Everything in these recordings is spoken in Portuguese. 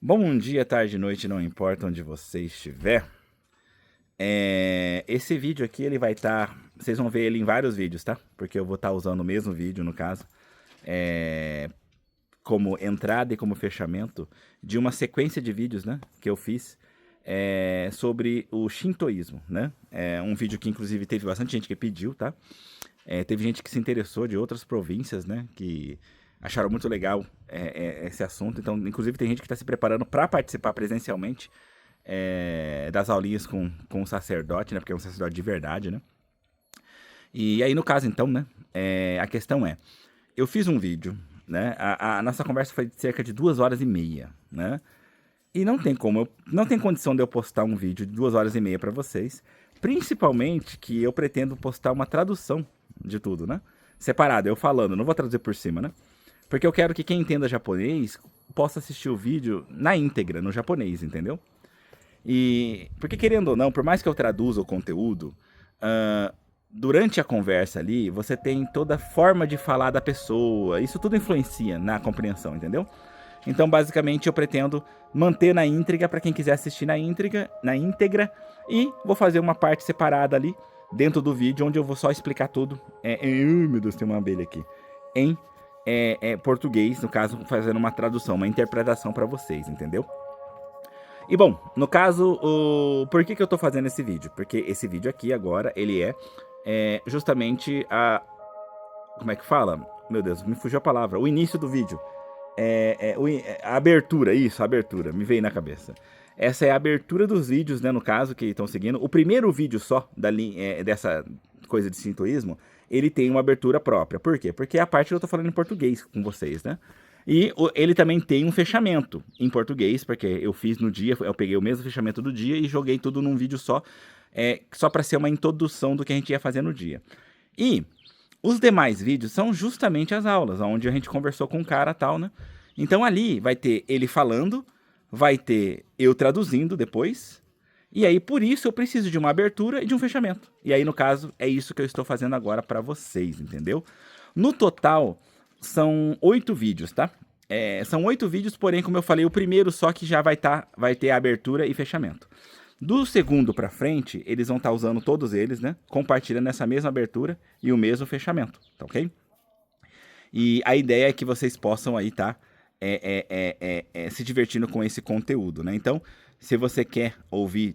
Bom dia, tarde, noite, não importa onde você estiver. Esse vídeo aqui, ele vai estar... vocês vão ver ele em vários vídeos, tá? Porque eu vou estar usando o mesmo vídeo, no caso, como entrada e como fechamento de uma sequência de vídeos, né? Que eu fiz sobre o shintoísmo, né? É um vídeo que, inclusive, teve bastante gente que pediu, tá? Teve gente que se interessou de outras províncias, né? Que acharam muito legal esse assunto. Então, inclusive, tem gente que está se preparando para participar presencialmente das aulinhas com o sacerdote, né? Porque é um sacerdote de verdade, né? E aí, no caso, então, né? A questão é, eu fiz um vídeo, né? A nossa conversa foi de cerca de 2 horas e meia, né? E não tem como, não tem condição de eu postar um vídeo de 2 horas e meia para vocês, principalmente que eu pretendo postar uma tradução de tudo, né? Separado, eu falando, não vou traduzir por cima, né? Porque eu quero que quem entenda japonês possa assistir o vídeo na íntegra, no japonês, entendeu? E porque querendo ou não, por mais que eu traduza o conteúdo, ah, durante a conversa ali, você tem toda a forma de falar da pessoa. Isso tudo influencia na compreensão, entendeu? Então, basicamente, eu pretendo manter na íntegra para quem quiser assistir na íntegra, e vou fazer uma parte separada ali dentro do vídeo onde eu vou só explicar tudo. Meu Deus, tem uma abelha aqui. Em português, no caso, fazendo uma tradução, uma interpretação para vocês, entendeu? E bom, no caso, por que eu tô fazendo esse vídeo? Porque esse vídeo aqui agora, ele justamente como é que fala? Meu Deus, me fugiu a palavra. O início do vídeo. A abertura, isso, a abertura, me veio na cabeça. Essa é a abertura dos vídeos, né, no caso, que estão seguindo. O primeiro vídeo só dessa coisa de sintoísmo, ele tem uma abertura própria. Por quê? Porque é a parte que eu tô falando em português com vocês, né? E ele também tem um fechamento em português, porque eu fiz no dia, eu peguei o mesmo fechamento do dia e joguei tudo num vídeo só para ser uma introdução do que a gente ia fazer no dia. E os demais vídeos são justamente as aulas, onde a gente conversou com o cara e tal, né? Então ali vai ter ele falando, vai ter eu traduzindo depois, e aí por isso eu preciso de uma abertura e de um fechamento. E aí no caso é isso que eu estou fazendo agora para vocês, entendeu? No total são 8 vídeos, tá? São 8 vídeos, porém como eu falei, o primeiro só que já vai ter a abertura e fechamento. Do segundo para frente, eles vão estar usando todos eles, né? Compartilhando essa mesma abertura e o mesmo fechamento, tá ok? E a ideia é que vocês possam aí tá se divertindo com esse conteúdo, né? Então, se você quer ouvir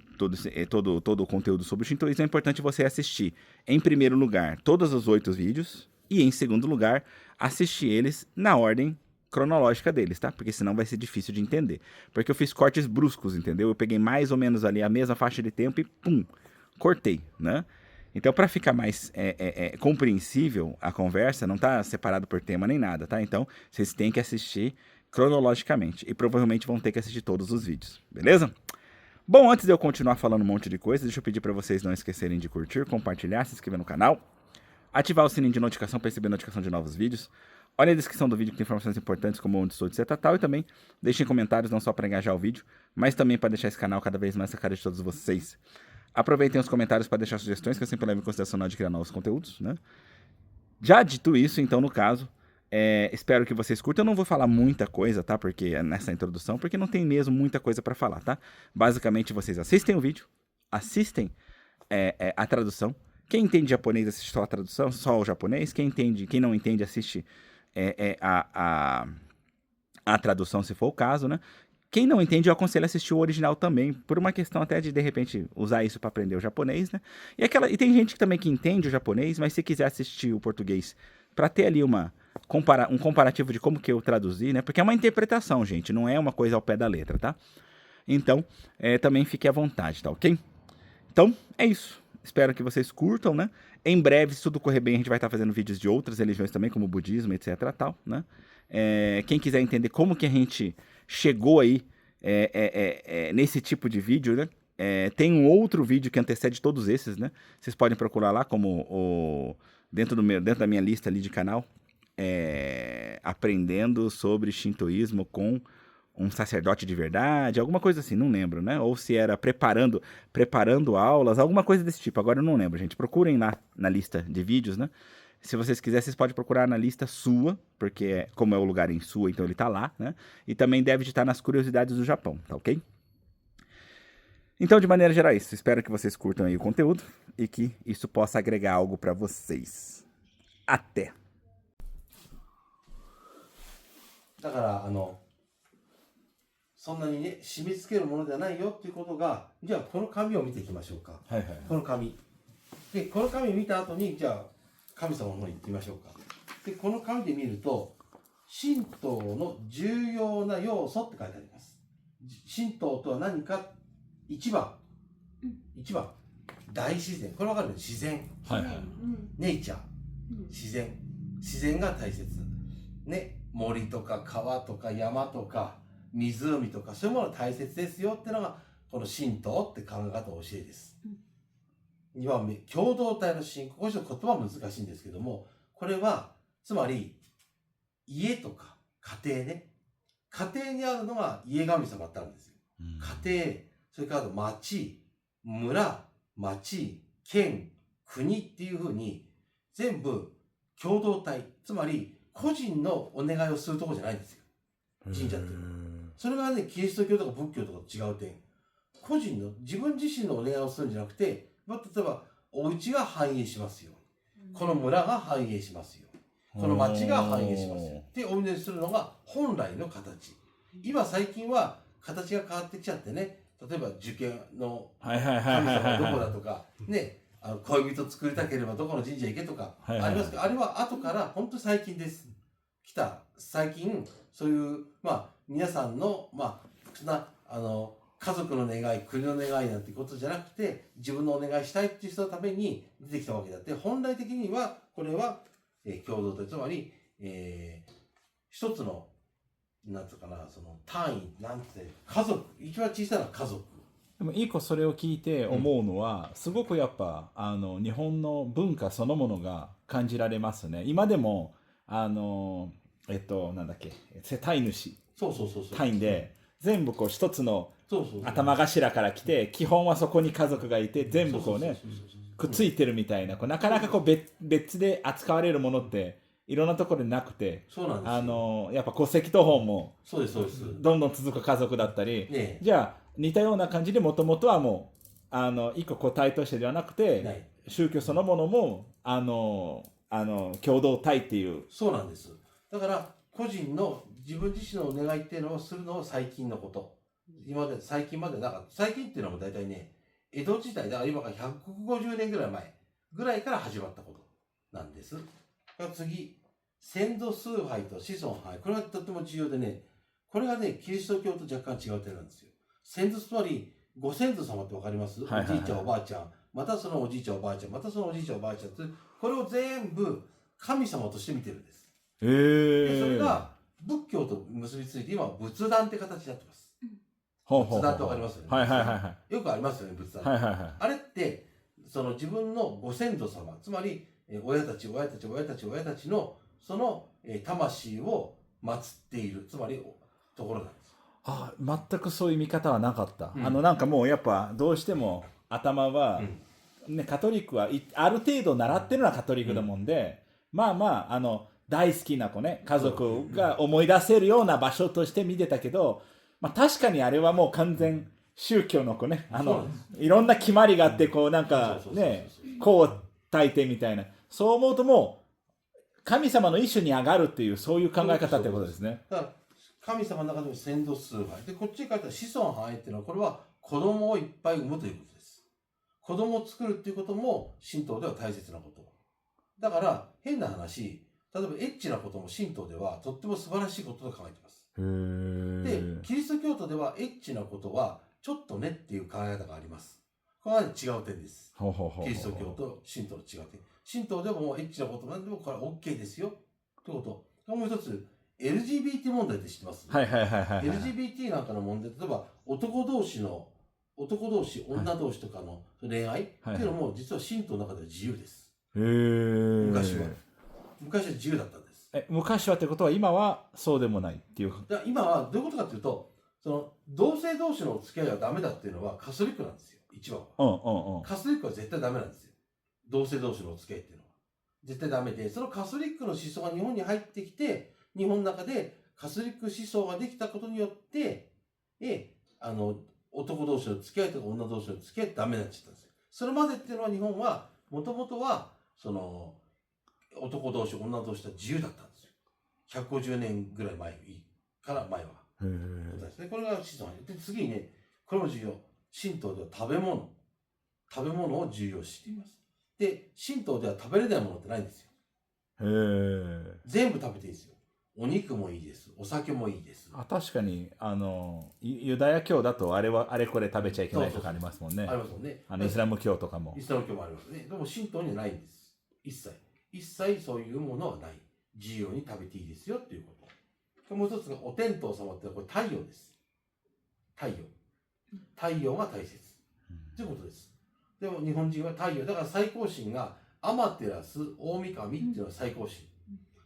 todo o conteúdo sobre o shintoísmo, é importante você assistir, em primeiro lugar, todos os 8 vídeos, e em segundo lugar, assistir eles na ordem cronológica deles, tá? Porque senão vai ser difícil de entender. Porque eu fiz cortes bruscos, entendeu? Eu peguei mais ou menos ali a mesma faixa de tempo e pum, cortei, né? Então, para ficar mais compreensível a conversa, não tá separado por tema nem nada, tá? Então, vocês têm que assistir cronologicamente e provavelmente vão ter que assistir todos os vídeos, beleza? Bom, antes de eu continuar falando um monte de coisa, deixa eu pedir para vocês não esquecerem de curtir, compartilhar, se inscrever no canal, ativar o sininho de notificação para receber notificação de novos vídeos. Olha a descrição do vídeo que tem informações importantes como onde sou, etc. Tal, e também deixem comentários não só para engajar o vídeo, mas também para deixar esse canal cada vez mais na cara de todos vocês. Aproveitem os comentários para deixar sugestões, que eu sempre levo em consideração na hora de criar novos conteúdos, né? Já dito isso, então, no caso, espero que vocês curtam. Eu não vou falar muita coisa, tá? Porque nessa introdução, porque não tem mesmo muita coisa para falar, tá? Basicamente, vocês assistem o vídeo, assistem a tradução. Quem entende japonês assiste só a tradução, só o japonês. Quem não entende assiste a tradução, se for o caso, né? Quem não entende, eu aconselho a assistir o original também, por uma questão até de repente, usar isso para aprender o japonês, né? E tem gente também que entende o japonês, mas se quiser assistir o português para ter ali um comparativo de como que eu traduzi, né? Porque é uma interpretação, gente, não é uma coisa ao pé da letra, tá? Então, também fique à vontade, tá ok? Então, é isso. Espero que vocês curtam, né? Em breve, se tudo correr bem, a gente vai estar fazendo vídeos de outras religiões também, como o budismo, etc, tal, né? Quem quiser entender como que a gente chegou aí nesse tipo de vídeo, né? Tem um outro vídeo que antecede todos esses, né? Vocês podem procurar lá como dentro da minha lista ali de canal, aprendendo sobre shintoísmo com um sacerdote de verdade, alguma coisa assim, não lembro, né? Ou se era preparando aulas, alguma coisa desse tipo, agora eu não lembro, gente. Procurem lá na lista de vídeos, né? Se vocês quiserem, vocês podem procurar na lista sua, porque como é o lugar em sua, então ele tá lá, né? E também deve estar nas curiosidades do Japão, tá ok? Então, de maneira geral, é isso. Espero que vocês curtam aí o conteúdo e que isso possa agregar algo pra vocês. Até! だからそんなにね締め付けるものではないよっていうことが、じゃあこの紙を見ていきましょうか。はいはい。この紙で、この紙を見た後にじゃあ神様の方に行ってみましょうか。でこの紙で見ると神道の重要な要素って書いてあります。神道とは何か。1番大自然。これ分かるね。自然、はいはい。ネイチャー、自然が大切ね。森とか川とか山とか湖とかそういうものが大切ですよっていうのがこの神道って考え方の教えです。2番目、共同体の信仰。これちょっと言葉は難しいんですけども、これはつまり家とか家庭ね。家庭にあるのが家神様ってあるんですよ。家庭、それから町、村、町、県、国っていうふうに全部共同体、つまり個人のお願いをするところじゃないんですよ。神社っていうのは。それがね、キリスト教とか仏教とかと違う点。個人の、自分自身のお願いをするんじゃなくて、例えば、お家が繁栄しますように。この村が繁栄しますように。この町が繁栄しますよ。ってお祈りするのが本来の形。今最近は形が変わってきちゃってね、例えば受験の神様はどこだとか、ね、恋人作りたければどこの神社行けとかありますけど、あれは後から本当に最近です。最近そういう皆さんの家族の願い、国の願いなんてことじゃなくて、自分のお願いしたいっていう人のために出てきたわけだって、本来的にはこれは、共同体、つまり、一つのなんていうかな、その単位なんて家族、一番小さな家族。でも一個それを聞いて思うのは、すごくやっぱ日本の文化そのものが感じられますね。今でもなんだっけ、世帯主単位で全部こう一つの頭頭から来て、基本はそこに家族がいて全部こうねくっついてるみたいな、なかなかこう別で扱われるものっていろんなところでなくて、そうなんですよ。やっぱ戸籍謄本もそうですどんどん続く家族だったり、ね、じゃあ似たような感じでもともとはもう一個個体としてではなくて、宗教そのものも共同体っていう。そうなんです。だから個人の自分自身のお願いっていうのをするのは最近のこと。今まで最近までなかった。最近っていうのは大体ね、江戸時代だから今から150年ぐらい前ぐらいから始まったことなんです。次、先祖崇拝と子孫拝。これがとても重要でね、これがね、キリスト教と若干違う点なんですよ。先祖、つまりご先祖様ってわかります？おじいちゃんおばあちゃん、またそのおじいちゃんおばあちゃん、またそのおじいちゃんおばあちゃんって、これを全部神様として見てるんです。でそれが仏教と結びついて今は仏壇って形になってます。仏壇ってわかりますよね。よくありますよね、仏壇。あれってその自分のご先祖様、つまり親たちのその魂を祀っている、つまりところなんです。全くそういう見方はなかった。なんかもうやっぱどうしても頭は、ね、カトリックはある程度習ってるのはカトリックだもんで、大好きな子ね、家族が思い出せるような場所として見てたけど、確かにあれはもう完全宗教の子ね、いろんな決まりがあって、こうなんかね、こう大抵みたいな、そう思うともう神様の一種に上がるっていう、そういう考え方ってことですね。だから神様の中でも先祖崇拝で、こっちに書いた子孫繁栄っていうのは、これは子供をいっぱい産むということです。子供を作るっていうことも神道では大切なこと。だから変な話、例えばエッチなことも神道ではとっても素晴らしいことと考えています。で、キリスト教徒ではエッチなことはちょっとねっていう考え方があります。これは、違う点です。キリスト教と神道の違う点。神道でももうエッチなことなんでもこれは OK ですよってこと。もう一つ、LGBT 問題って知ってます？LGBT なんかの問題、例えば男同士、女同士とかの恋愛っていうのも実は神道の中では自由です。昔は自由だったんです。昔はってことは今はそうでもないっていう。今はどういうことかというと、その同性同士の付き合いはダメだっていうのはカトリックなんですよ、一番は。カトリックは絶対ダメなんですよ。同性同士のお付き合いっていうのは。絶対ダメで、そのカソリックの思想が日本に入ってきて、日本の中でカソリック思想ができたことによって、男同士の付き合いとか女同士の付き合いってダメになっちゃったんですよ。それまでっていうのは日本は、もともとは、男同士、女同士は自由だったんですよ。150年ぐらい前から前は。ですね。これが思想で、次にね、これも重要。神道では食べ物を重要視しています。で、神道では食べれないものってないんですよ。全部食べていいですよ。お肉もいいです。お酒もいいです。確かに、ユダヤ教だとあれこれ食べちゃいけないとかありますもんね。ありますもんね。イスラム教とかも。イスラム教もありますね。でも神道にはないんです。一切そういうものはない。自由に食べていいですよっていうこと。もう一つがお天道様ってこれ太陽です。太陽が大切。ということです。でも日本人は太陽。だから最高神がアマテラス、大神っていうのは最高神。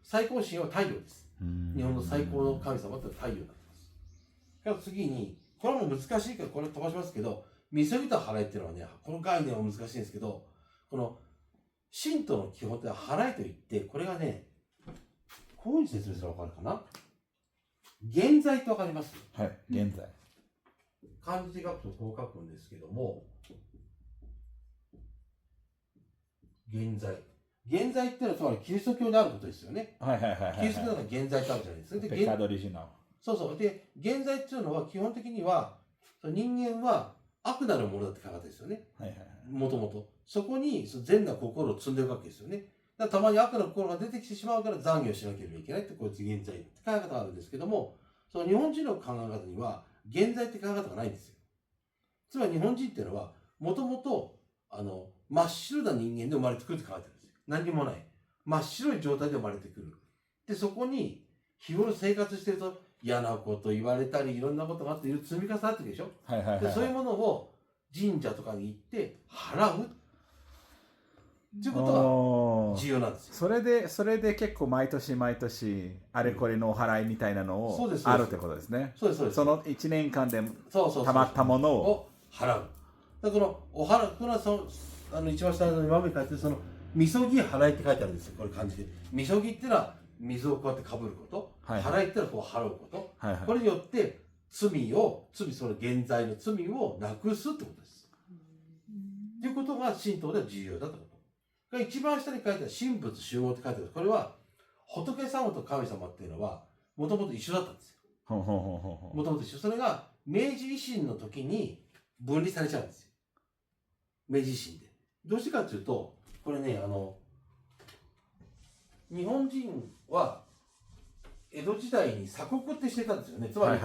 最高神は太陽です。日本の最高の神様って太陽になってます。から次に、これも難しいからこれ飛ばしますけど、みそぎと払いっていうのはね、この概念は難しいんですけど、この神道の基本って払いといって、これがね、こういうふうに説明するとわかるかな。現在ってわかります？はい、現在。漢字で書くとこう書くんですけども、現在っていうのはつまりキリスト教であることですよね。キリスト教だから現在ってあるじゃないですか。ペカドリジナル。そう。で、現在っていうのは基本的には、人間は悪なるものだって考え方ですよね。もともと。そこに善な心を積んでいくわけですよね。だからたまに悪な心が出てきてしまうから残業しなければいけないって、こいつ現在って考え方があるんですけども、その日本人の考え方には、現在って考え方がないんですよ。つまり日本人っていうのは、もともと、真っ白な人間で生まれてくるって考えてるんですよ。何にもない。真っ白い状態で生まれてくる。で、そこに、日頃生活してると嫌なこと言われたり、いろんなことがあって、積み重なってるでしょ。で、そういうものを神社とかに行って払うっていうことが重要なんですよ。それで結構毎年あれこれのお払いみたいなのをあるってことですね。そうです。その1年間でたまったものを払う。だからお払う、これは一番下の今まで書いてるみそぎ払いって書いてあるんですよ。これ漢字で。みそぎっていうのは水をこうやってかぶること。払いっていうのはこう払うこと。これによってその現在の罪をなくすってことです。ということが神道では重要だということ。一番下に書いてある神仏集合って書いてある。これは仏様と神様っていうのはもともと一緒だったんですよ。もともと一緒。それが明治維新の時に分離されちゃうんですよ。明治維新で。どうしてかというと、これね、日本人は江戸時代に鎖国ってしてたんですよね。つまり、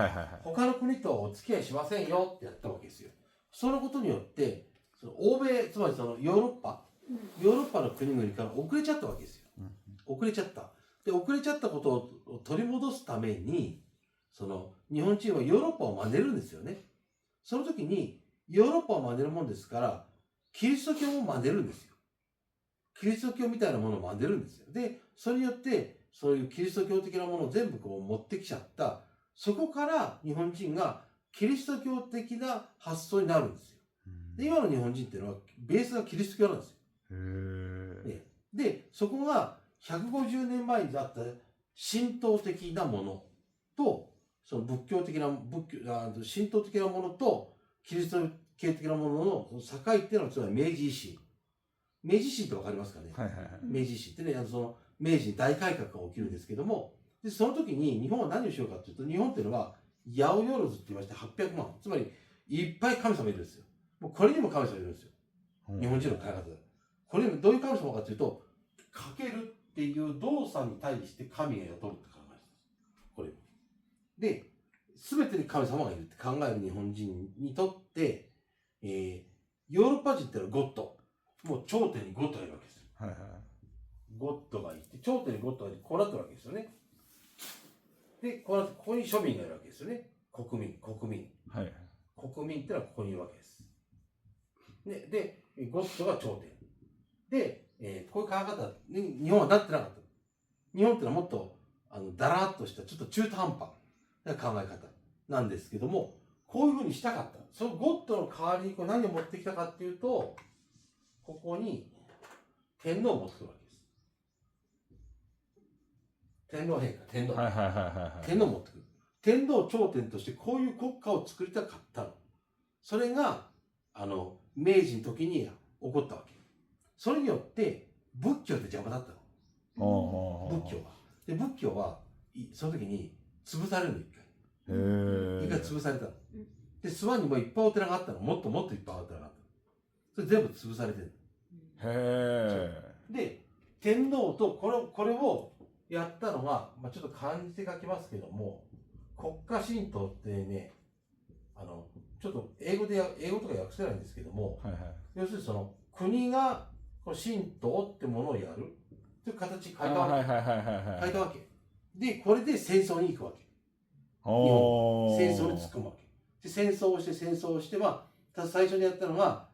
他の国とお付き合いしませんよってやったわけですよ。そのことによって、欧米、つまりヨーロッパの国々から遅れちゃったわけですよ。遅れちゃった。で、遅れちゃったことを取り戻すために、日本人はヨーロッパを真似るんですよね。その時に、ヨーロッパを真似るもんですから、キリスト教も真似るんですよ。キリスト教みたいなものを真似るんですよ。で、それによって、そういうキリスト教的なものを全部こう持ってきちゃった。そこから日本人がキリスト教的な発想になるんですよ。で、今の日本人っていうのは、ベースがキリスト教なんですよ。で、そこが150年前にあった神道的なものと、その神道的なものと、キリスト教的なものの境っていうのは、つまり明治維新。明治維新ってわかりますかね。明治維新ってね、明治に大改革が起きるんですけども、で、その時に日本は何をしようかというと、日本っていうのは、八百万って言いまして800万。つまり、いっぱい神様いるんですよ。もうこれにも神様いるんですよ。日本人の考え方で。これどういう神様かというと、かけるっていう動作に対して神が雇うって考えです。これ。で、すべてに神様がいるって考える日本人にとって、ヨーロッパ人ってのはゴッド。もう頂点にゴッドがいるわけですよ。ゴッドがいて、頂点にゴッドがいて、こうなってるわけですよね。で、こうなって、ここに庶民がいるわけですよね。国民。国民ってのはここにいるわけです。で、ゴッドが頂点。で、こういう考え方に日本はなってなかった。日本ってのはもっと、だらっとした、ちょっと中途半端な考え方なんですけども、こういうふうにしたかった。そのゴッドの代わりに何を持ってきたかっていうと、ここに天皇を持ってくるわけです。天皇陛下、天皇。はいはいはいはい。天皇を持ってくる。天皇を頂点としてこういう国家を作りたかったの。それが、明治の時に起こったわけ。それによって、仏教って邪魔だったの。仏教は。で、仏教は、その時に潰されるの、一回。一回潰されたの。で、諏訪にもいっぱいお寺があったの。もっともっといっぱいお寺があったの。それ全部潰されてるの。で、天皇とこれをやったのが、ちょっと漢字で書きますけども、国家神道ってね、ちょっと英語とか訳せないんですけども、要するにその国が神道ってものをやるという形に変えたわけ。で、これで戦争に行くわけ。戦争に突っ込むわけ。で、戦争をして、最初にやったのが、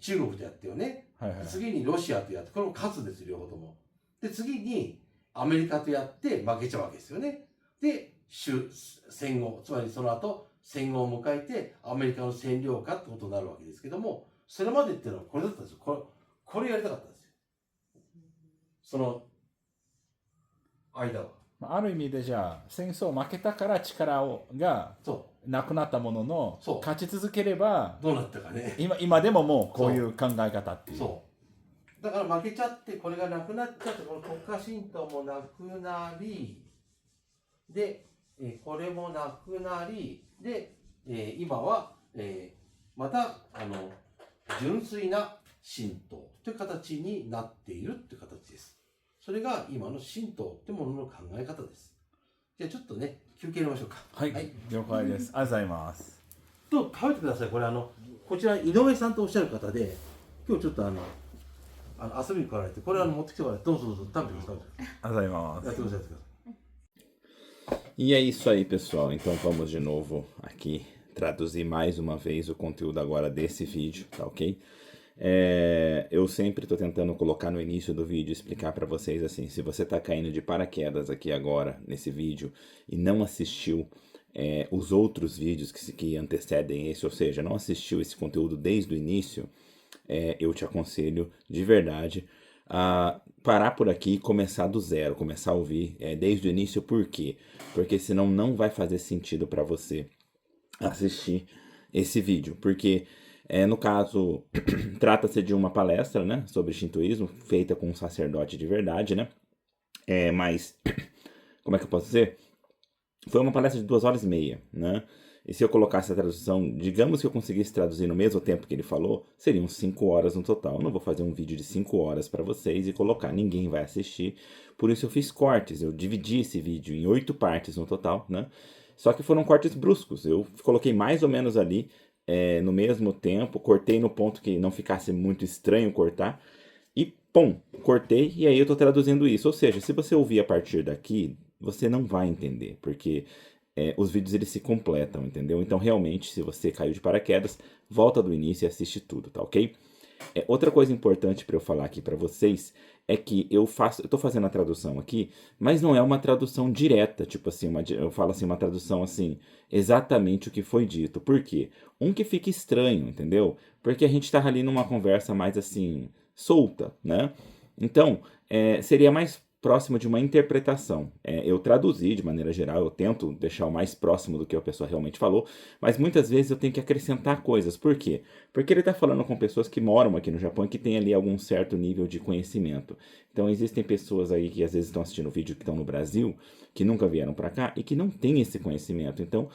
中国とやってよね。次にロシアとやって、これも勝つんですよ、両方とも。で、次にアメリカとやって負けちゃうわけですよね。で、戦後、つまりその後、戦後を迎えてアメリカの占領下ってことになるわけですけども、それまでっていうのはこれだったんですよ。これやりたかったんですよ。その間は。ある意味でじゃあ戦争負けたから力がなくなったものの、勝ち続ければどうなったかね。今でももうこういう考え方っていう。そうだから負けちゃってこれがなくなっちゃって、この国家神道もなくなりで、これもなくなりで、今は、また純粋な神道という形になっているという形です。それが今の神道ってものの考え方です。じゃあちょっとね、休憩入れましょうか。はい、了解です。ありがとうございます。と、食べてください。これこちら井上さんとおっしゃる方で、今日ちょっと遊びに来られて、これ持ってきてもらって、どうぞ食べてください。ありがとうございます。やってください。E é isso aí, pessoal. Então vamos de novo aqui traduzir mais uma vez o conteúdo agora desse vídeo, tá ok? Eu sempre estou tentando colocar no início do vídeo, explicar para vocês assim, se você está caindo de paraquedas aqui agora nesse vídeo e não assistiu os outros vídeos que antecedem esse, ou seja, não assistiu esse conteúdo desde o início, eu te aconselho de verdade a parar por aqui e começar do zero, começar a ouvir desde o início. Por quê? Porque senão não vai fazer sentido para você assistir esse vídeo, porque no caso trata-se de uma palestra, né, sobre shintoísmo, feita com um sacerdote de verdade, né, mas como é que eu posso dizer? Foi uma palestra de 2h30, né? E se eu colocasse a tradução, digamos que eu conseguisse traduzir no mesmo tempo que ele falou, seriam 5 horas no total. Eu não vou fazer um vídeo de 5 horas para vocês e colocar, ninguém vai assistir. Por isso eu fiz cortes, eu dividi esse vídeo em 8 partes no total, né? Só que foram cortes bruscos, eu coloquei mais ou menos ali no mesmo tempo, cortei no ponto que não ficasse muito estranho cortar, e pum, cortei e aí eu tô traduzindo isso. Ou seja, se você ouvir a partir daqui, você não vai entender, porque os vídeos eles se completam, entendeu? Então realmente, se você caiu de paraquedas, volta do início e assiste tudo, tá ok? Outra coisa importante para eu falar aqui para vocês é que eu tô fazendo a tradução aqui, mas não é uma tradução direta, tipo assim, eu falo assim, uma tradução assim, exatamente o que foi dito. Por quê? Que fica estranho, entendeu? Porque a gente tá ali numa conversa mais assim, solta, né? Então, seria mais próximo de uma interpretação. Eu traduzi de maneira geral, eu tento deixar o mais próximo do que a pessoa realmente falou, mas muitas vezes eu tenho que acrescentar coisas. Por quê? Porque ele está falando com pessoas que moram aqui no Japão e que têm ali algum certo nível de conhecimento. Então existem pessoas aí que às vezes estão assistindo o vídeo que estão no Brasil, que nunca vieram para cá e que não têm esse conhecimento. Então,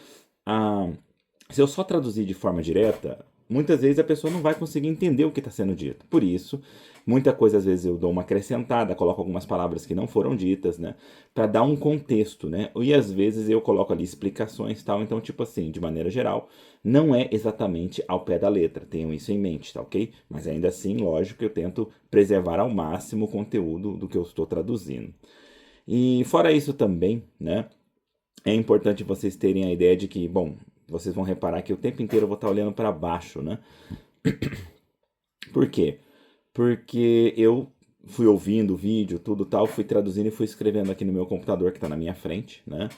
se eu só traduzir de forma direta, muitas vezes a pessoa não vai conseguir entender o que está sendo dito. Por isso, muita coisa às vezes eu dou uma acrescentada, coloco algumas palavras que não foram ditas, né? Para dar um contexto, né? E às vezes eu coloco ali explicações e tal. Então, tipo assim, de maneira geral, não é exatamente ao pé da letra. Tenham isso em mente, tá ok? Mas ainda assim, lógico que eu tento preservar ao máximo o conteúdo do que eu estou traduzindo. E fora isso também, né? É importante vocês terem a ideia de que, bom, vocês vão reparar que o tempo inteiro eu vou estar olhando para baixo, né? Por quê? Porque eu fui ouvindo o vídeo, tudo tal, fui traduzindo e fui escrevendo aqui no meu computador que está na minha frente, né?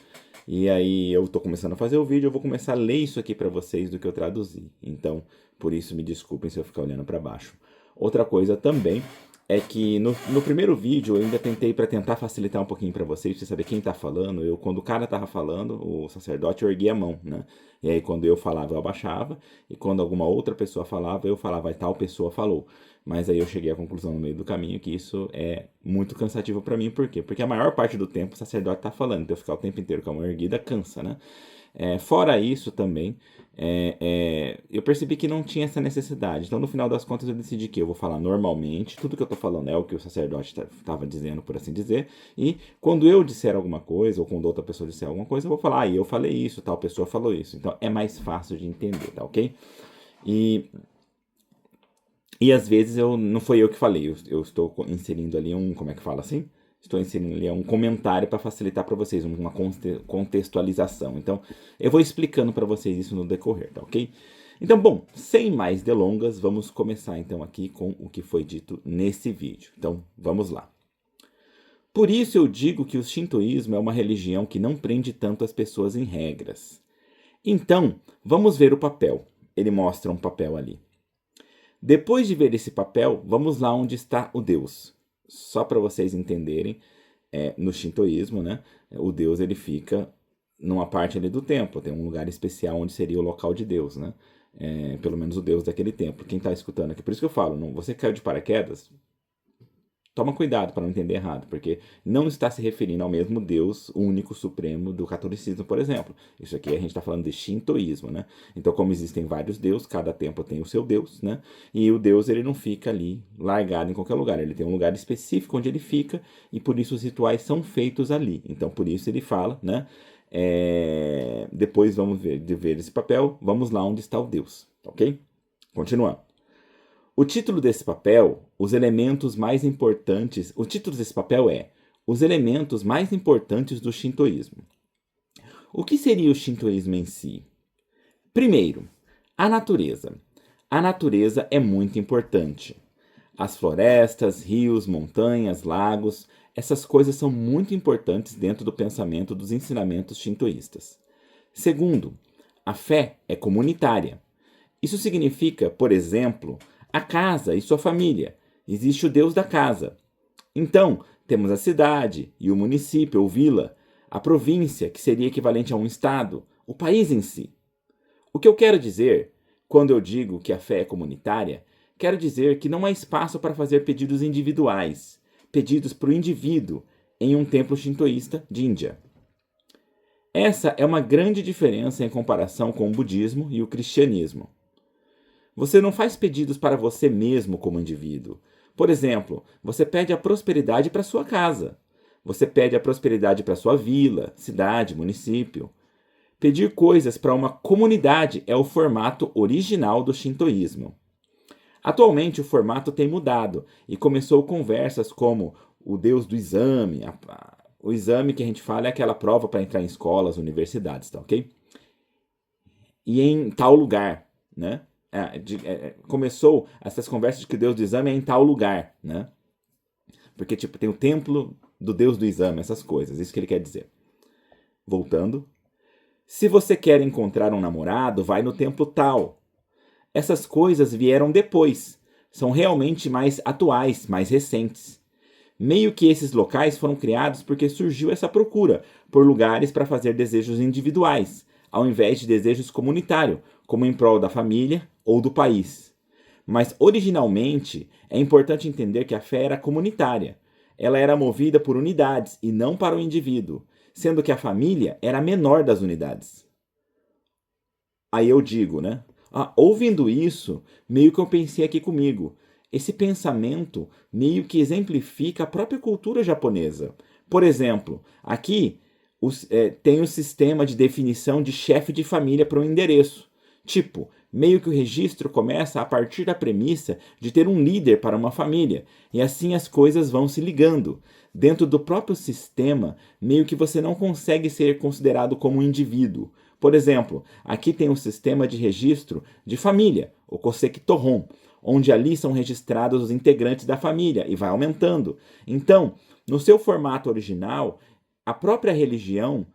E aí eu tô começando a fazer o vídeo, eu vou começar a ler isso aqui para vocês do que eu traduzi. Então, por isso me desculpem se eu ficar olhando para baixo. Outra coisa também é que no primeiro vídeo eu ainda tentei para tentar facilitar um pouquinho para vocês, pra você saber quem tá falando. Quando o cara tava falando, o sacerdote, eu erguia a mão, né? E aí quando eu falava, eu abaixava, e quando alguma outra pessoa falava, eu falava, tal pessoa falou. Mas aí eu cheguei à conclusão no meio do caminho que isso é muito cansativo para mim. Por quê? Porque a maior parte do tempo o sacerdote tá falando, então eu ficar o tempo inteiro com a mão erguida cansa, né? Fora isso também, eu percebi que não tinha essa necessidade. Então, no final das contas, eu decidi que eu vou falar normalmente. Tudo que eu estou falando é o que o sacerdote estava dizendo, por assim dizer. E quando eu disser alguma coisa, ou quando outra pessoa disser alguma coisa, eu vou falar, eu falei isso, tal pessoa falou isso. Então, é mais fácil de entender, tá ok? E às vezes não foi eu que falei, eu estou inserindo ali como é que fala assim? Estou inserindo ali um comentário para facilitar para vocês, uma contextualização. Então, eu vou explicando para vocês isso no decorrer, tá ok? Então, bom, sem mais delongas, vamos começar então aqui com o que foi dito nesse vídeo. Então, vamos lá. Por isso eu digo que o shintoísmo é uma religião que não prende tanto as pessoas em regras. Então, vamos ver o papel. Ele mostra um papel ali. Depois de ver esse papel, vamos lá onde está o Deus. Só para vocês entenderem, no shintoísmo, né, o Deus ele fica numa parte ali do templo, tem um lugar especial onde seria o local de Deus, né? Pelo menos o Deus daquele templo. Quem está escutando aqui, por isso que eu falo, você caiu de paraquedas, toma cuidado para não entender errado, porque não está se referindo ao mesmo Deus único, supremo do catolicismo, por exemplo. Isso aqui a gente está falando de shintoísmo, né? Então, como existem vários deuses, cada templo tem o seu Deus, né? E o Deus, ele não fica ali largado em qualquer lugar. Ele tem um lugar específico onde ele fica e por isso os rituais são feitos ali. Então, por isso ele fala, né? Depois de ver esse papel, vamos lá onde está o Deus, ok? Continuando. O título desse papel, os elementos mais importantes... O título desse papel é Os elementos mais importantes do shintoísmo. O que seria o shintoísmo em si? Primeiro, a natureza. A natureza é muito importante. As florestas, rios, montanhas, lagos, essas coisas são muito importantes dentro do pensamento dos ensinamentos shintoístas. Segundo, a fé é comunitária. Isso significa, por exemplo, a casa e sua família. Existe o Deus da casa. Então, temos a cidade e o município ou vila, a província, que seria equivalente a um estado, o país em si. O que eu quero dizer, quando eu digo que a fé é comunitária, quero dizer que não há espaço para fazer pedidos individuais, pedidos para o indivíduo, em um templo shintoísta de Índia. Essa é uma grande diferença em comparação com o budismo e o cristianismo. Você não faz pedidos para você mesmo como indivíduo. Por exemplo, você pede a prosperidade para sua casa. Você pede a prosperidade para sua vila, cidade, município. Pedir coisas para uma comunidade é o formato original do shintoísmo. Atualmente, o formato tem mudado e começou conversas como o Deus do exame. O exame que a gente fala é aquela prova para entrar em escolas, universidades, tá ok? E em tal lugar, né? Começou essas conversas de que o Deus do exame é em tal lugar, né? Porque, tem o templo do Deus do exame, essas coisas, isso que ele quer dizer. Voltando. Se você quer encontrar um namorado, vai no templo tal. Essas coisas vieram depois, são realmente mais atuais, mais recentes. Meio que esses locais foram criados porque surgiu essa procura por lugares para fazer desejos individuais, ao invés de desejos comunitários, como em prol da família ou do país. Mas, originalmente, é importante entender que a fé era comunitária. Ela era movida por unidades e não para o indivíduo, sendo que a família era a menor das unidades. Aí eu digo, né? Ouvindo isso, meio que eu pensei aqui comigo. Esse pensamento meio que exemplifica a própria cultura japonesa. Por exemplo, aqui tem o sistema de definição de chefe de família para um endereço. Tipo, meio que o registro começa a partir da premissa de ter um líder para uma família, e assim as coisas vão se ligando. Dentro do próprio sistema, meio que você não consegue ser considerado como um indivíduo. Por exemplo, aqui tem um sistema de registro de família, o Koseki Tohon, onde ali são registrados os integrantes da família e vai aumentando. Então, no seu formato original, a própria religião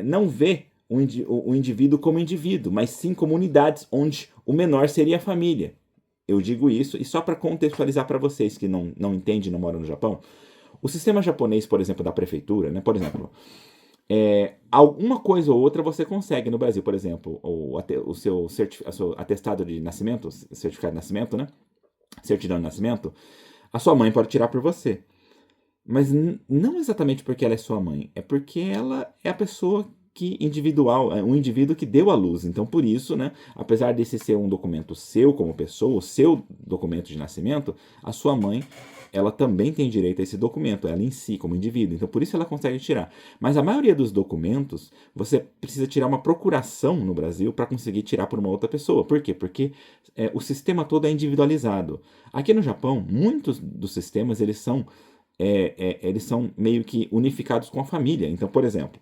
não vê o indivíduo como indivíduo, mas sim como unidades, onde o menor seria a família. eu digo isso, e só para contextualizar para vocês que não entendem e não moram no Japão, o sistema japonês, por exemplo, da prefeitura, né? Por exemplo, alguma coisa ou outra você consegue no Brasil, por exemplo, o seu atestado de nascimento, certificado de nascimento, né? Certidão de nascimento, a sua mãe pode tirar por você. Mas não exatamente porque ela é sua mãe, é porque ela é a pessoa individual, é um indivíduo que deu à luz. Então, por isso, né, apesar desse ser um documento seu como pessoa, o seu documento de nascimento, a sua mãe, ela também tem direito a esse documento, ela em si, como indivíduo. Então, por isso ela consegue tirar. Mas a maioria dos documentos, você precisa tirar uma procuração no Brasil para conseguir tirar por uma outra pessoa. Por quê? Porque o sistema todo é individualizado. Aqui no Japão, muitos dos sistemas, eles são meio que unificados com a família. Então, por exemplo,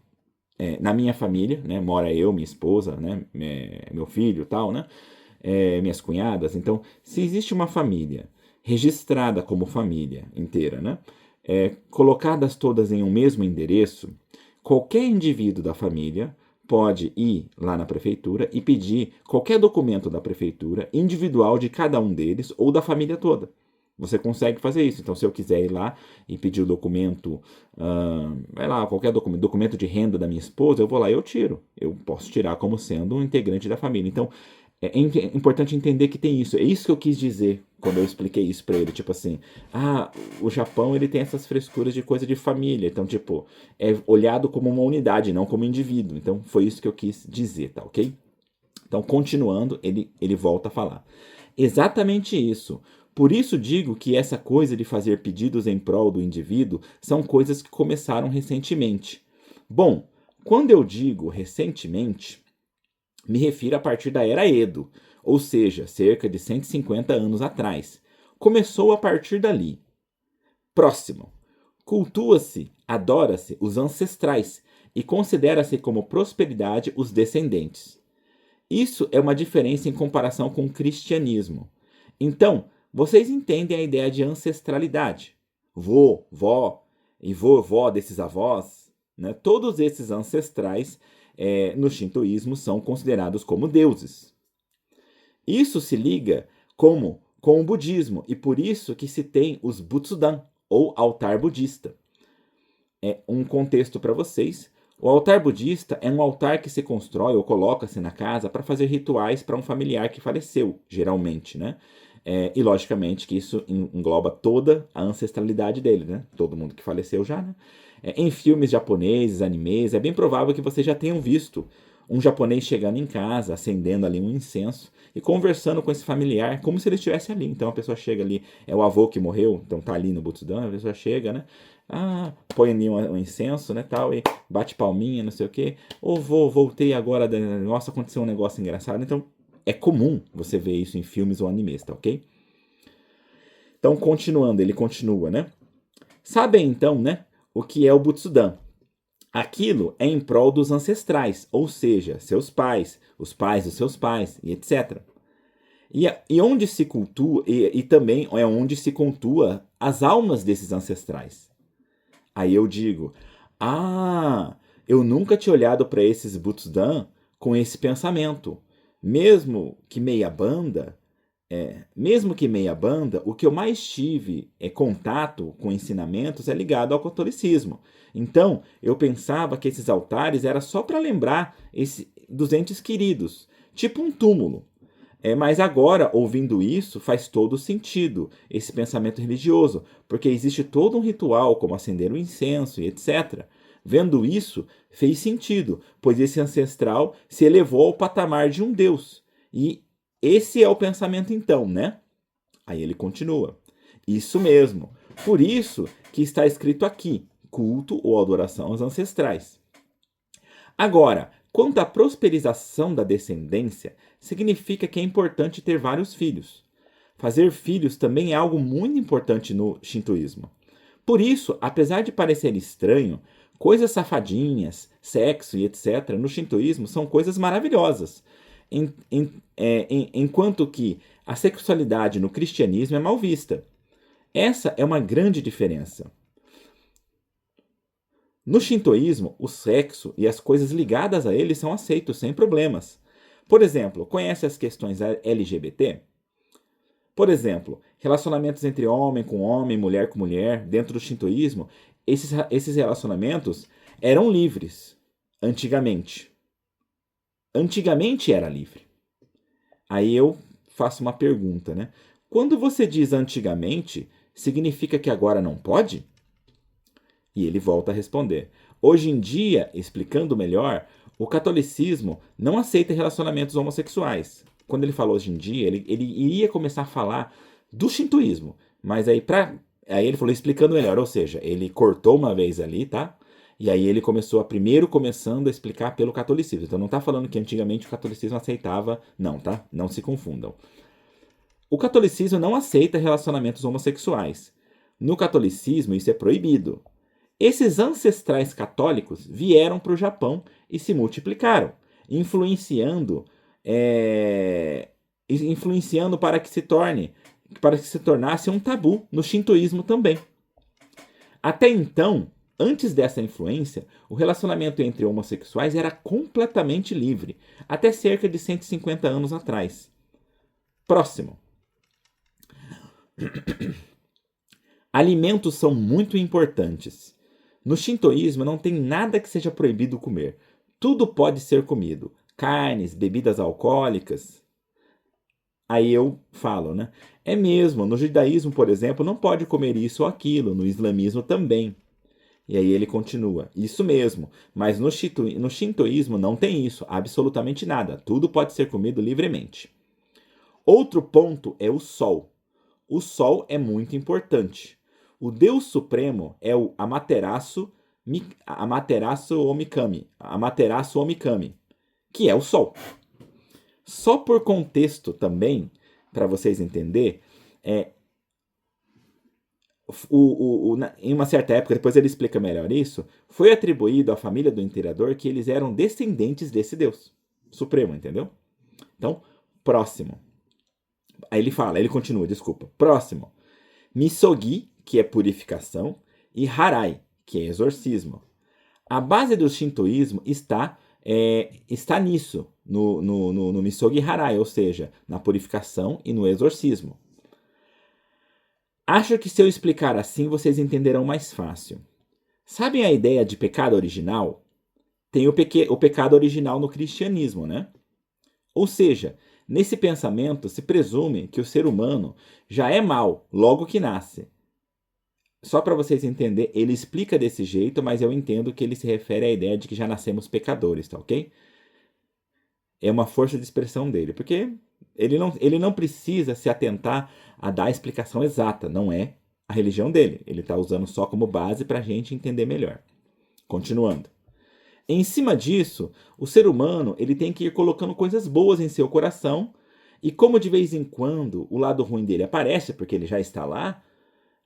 na minha família, né, mora eu, minha esposa, né, meu filho e tal, né, minhas cunhadas. Então, se existe uma família registrada como família inteira, né, colocadas todas em um mesmo endereço, qualquer indivíduo da família pode ir lá na prefeitura e pedir qualquer documento da prefeitura individual de cada um deles ou da família toda. Você consegue fazer isso. Então, se eu quiser ir lá e pedir o documento, vai lá, qualquer documento de renda da minha esposa, eu vou lá e eu tiro. Eu posso tirar como sendo um integrante da família. Então, é importante entender que tem isso. É isso que eu quis dizer quando eu expliquei isso para ele. Tipo assim, o Japão ele tem essas frescuras de coisa de família. Então, tipo, é olhado como uma unidade, não como indivíduo. Então, foi isso que eu quis dizer, tá ok? Então, continuando, ele volta a falar. Exatamente isso. Por isso digo que essa coisa de fazer pedidos em prol do indivíduo são coisas que começaram recentemente. Bom, quando eu digo recentemente, me refiro a partir da Era Edo, ou seja, cerca de 150 anos atrás. Começou a partir dali. Próximo. Cultua-se, adora-se os ancestrais e considera-se como prosperidade os descendentes. Isso é uma diferença em comparação com o cristianismo. Então, vocês entendem a ideia de ancestralidade. Vô, vó e vovó desses avós, né? Todos esses ancestrais no shintoísmo são considerados como deuses. Isso se liga com o budismo e por isso que se tem os Butsudan, ou altar budista. Um contexto para vocês. O altar budista é um altar que se constrói ou coloca-se na casa para fazer rituais para um familiar que faleceu, geralmente, né? E logicamente que isso engloba toda a ancestralidade dele, né? Todo mundo que faleceu já, né? Em filmes japoneses, animes, é bem provável que vocês já tenham visto um japonês chegando em casa, acendendo ali um incenso e conversando com esse familiar, como se ele estivesse ali. Então a pessoa chega ali, é o avô que morreu, então tá ali no Butsudan, a pessoa chega, né? Põe ali um incenso, né, tal, e bate palminha, não sei o quê. Ou voltei agora, nossa, aconteceu um negócio engraçado. Então é comum você ver isso em filmes ou animes, tá ok? Então, continuando, ele continua, né? Sabem, então, né, o que é o Butsudan? Aquilo é em prol dos ancestrais, ou seja, seus pais, os pais dos seus pais, e etc. E onde se cultua, e também é onde se cultua as almas desses ancestrais. Aí eu digo, eu nunca tinha olhado para esses Butsudan com esse pensamento. Mesmo que meia banda, o que eu mais tive contato com ensinamentos é ligado ao catolicismo. Então, eu pensava que esses altares eram só para lembrar dos entes queridos, tipo um túmulo. Mas agora, ouvindo isso, faz todo sentido esse pensamento religioso, porque existe todo um ritual, como acender o incenso e etc. Vendo isso, fez sentido, pois esse ancestral se elevou ao patamar de um deus. E esse é o pensamento então, né? Aí ele continua. Isso mesmo. Por isso que está escrito aqui, culto ou adoração aos ancestrais. Agora, quanto à prosperização da descendência, significa que é importante ter vários filhos. Fazer filhos também é algo muito importante no shintoísmo. Por isso, apesar de parecer estranho, coisas safadinhas, sexo e etc., no shintoísmo são coisas maravilhosas, enquanto que a sexualidade no cristianismo é mal vista. Essa é uma grande diferença. No shintoísmo, o sexo e as coisas ligadas a ele são aceitos sem problemas. Por exemplo, conhece as questões LGBT? Por exemplo, relacionamentos entre homem com homem, mulher com mulher, dentro do shintoísmo, esses relacionamentos eram livres, antigamente. Antigamente era livre. Aí eu faço uma pergunta, né? Quando você diz antigamente, significa que agora não pode? E ele volta a responder. Hoje em dia, explicando melhor, o catolicismo não aceita relacionamentos homossexuais. Quando ele falou hoje em dia, ele iria começar a falar do shintoísmo. Mas aí ele falou explicando melhor, ou seja, ele cortou uma vez ali, tá? E aí ele começando a explicar pelo catolicismo. Então não está falando que antigamente o catolicismo aceitava, não, tá? Não se confundam. O catolicismo não aceita relacionamentos homossexuais. No catolicismo isso é proibido. Esses ancestrais católicos vieram para o Japão e se multiplicaram, influenciando para que se tornasse um tabu no shintoísmo também. Até então, antes dessa influência, o relacionamento entre homossexuais era completamente livre, até cerca de 150 anos atrás. Próximo. Alimentos são muito importantes. No shintoísmo não tem nada que seja proibido comer. Tudo pode ser comido. Carnes, bebidas alcoólicas. Aí eu falo, né? É mesmo, no judaísmo, por exemplo, não pode comer isso ou aquilo, no islamismo também. E aí ele continua, isso mesmo, mas no shintoísmo não tem isso, absolutamente nada. Tudo pode ser comido livremente. Outro ponto é o sol. O sol é muito importante. O Deus Supremo é o Amaterasu Omikami, que é o Sol. Só por contexto também, para vocês entenderem, em uma certa época, depois ele explica melhor isso, foi atribuído à família do imperador que eles eram descendentes desse Deus Supremo, entendeu? Então, próximo. Aí ele continua, desculpa. Próximo. Misogi, que é purificação, e Harai, que é exorcismo. A base do shintoísmo está nisso, no Misogi Harai, ou seja, na purificação e no exorcismo. Acho que se eu explicar assim, vocês entenderão mais fácil. Sabem a ideia de pecado original? Tem o pecado original no cristianismo, né? Ou seja, nesse pensamento se presume que o ser humano já é mau logo que nasce. Só para vocês entenderem, ele explica desse jeito, mas eu entendo que ele se refere à ideia de que já nascemos pecadores, tá ok? É uma força de expressão dele, porque ele não precisa se atentar a dar a explicação exata, não é a religião dele. Ele está usando só como base para a gente entender melhor. Continuando. Em cima disso, o ser humano ele tem que ir colocando coisas boas em seu coração, e como de vez em quando o lado ruim dele aparece, porque ele já está lá,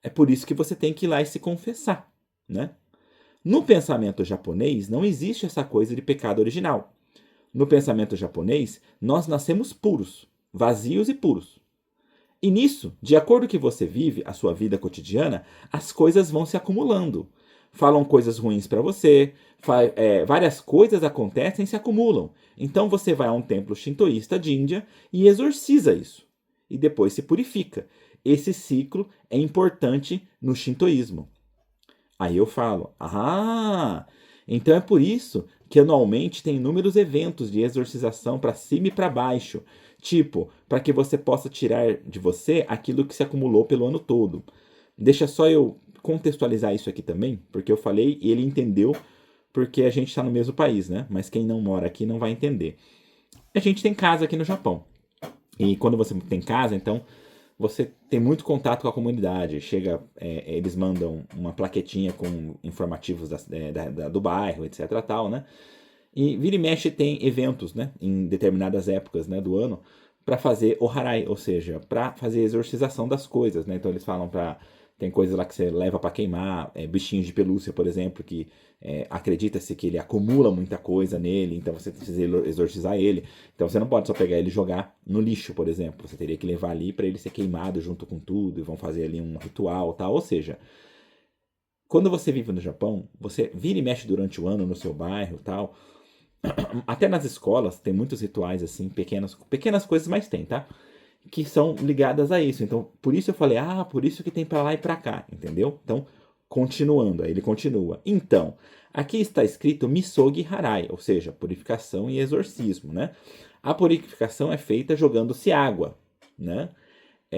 é por isso que você tem que ir lá e se confessar, né? No pensamento japonês, não existe essa coisa de pecado original. No pensamento japonês, nós nascemos puros, vazios e puros. E nisso, de acordo com que você vive a sua vida cotidiana, as coisas vão se acumulando. Falam coisas ruins para você, várias coisas acontecem e se acumulam. Então você vai a um templo shintoísta de Índia e exorciza isso. E depois se purifica. Esse ciclo é importante no shintoísmo. Aí eu falo, então é por isso que anualmente tem inúmeros eventos de exorcização para cima e para baixo. Tipo, para que você possa tirar de você aquilo que se acumulou pelo ano todo. Deixa só eu contextualizar isso aqui também, porque eu falei e ele entendeu, porque a gente está no mesmo país, né? Mas quem não mora aqui não vai entender. A gente tem casa aqui no Japão. E quando você tem casa, então você tem muito contato com a comunidade. Eles mandam uma plaquetinha com informativos do bairro, etc. tal, né? E vira e mexe tem eventos, né? Em determinadas épocas, né, do ano, para fazer o harai, ou seja, para fazer a exorcização das coisas, né? Então eles falam tem coisas lá que você leva para queimar, bichinhos de pelúcia, por exemplo, que acredita-se que ele acumula muita coisa nele, então você precisa exorcizar ele. Então você não pode só pegar ele e jogar no lixo, por exemplo. Você teria que levar ali para ele ser queimado junto com tudo, e vão fazer ali um ritual, tal. Ou seja, quando você vive no Japão, você vira e mexe durante o ano no seu bairro, tal. Até nas escolas tem muitos rituais assim, pequenas coisas, mas tem, tá? que são ligadas a isso. Então, por isso eu falei, por isso que tem para lá e para cá, entendeu? Então, continuando, aí ele continua. Então, aqui está escrito Misogi Harai, ou seja, purificação e exorcismo, né? A purificação é feita jogando-se água, né?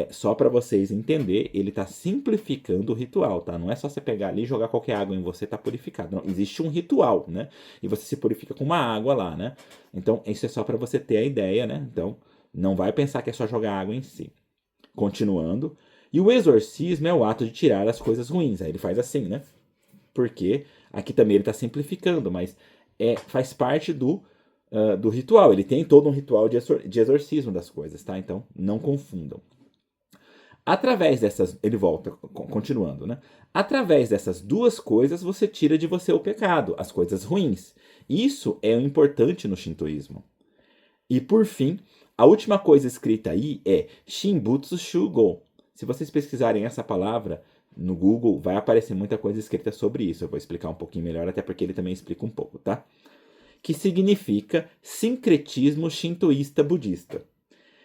Só para vocês entenderem, ele está simplificando o ritual, tá? Não é só você pegar ali e jogar qualquer água em você, tá purificado. Não, existe um ritual, né? E você se purifica com uma água lá, né? Então, isso é só para você ter a ideia, né? Então, não vai pensar que é só jogar água em si. Continuando. E o exorcismo é o ato de tirar as coisas ruins. Aí ele faz assim, né? Porque aqui também ele está simplificando, mas faz parte do ritual. Ele tem todo um ritual de exorcismo das coisas, tá? Então, não confundam. Através dessas, ele volta, continuando, né? Através dessas duas coisas, você tira de você o pecado, as coisas ruins. Isso é o importante no shintoísmo. E por fim, a última coisa escrita aí é Shinbutsu Shugo. Se vocês pesquisarem essa palavra no Google, vai aparecer muita coisa escrita sobre isso. Eu vou explicar um pouquinho melhor, até porque ele também explica um pouco, tá? Que significa sincretismo shintoísta budista.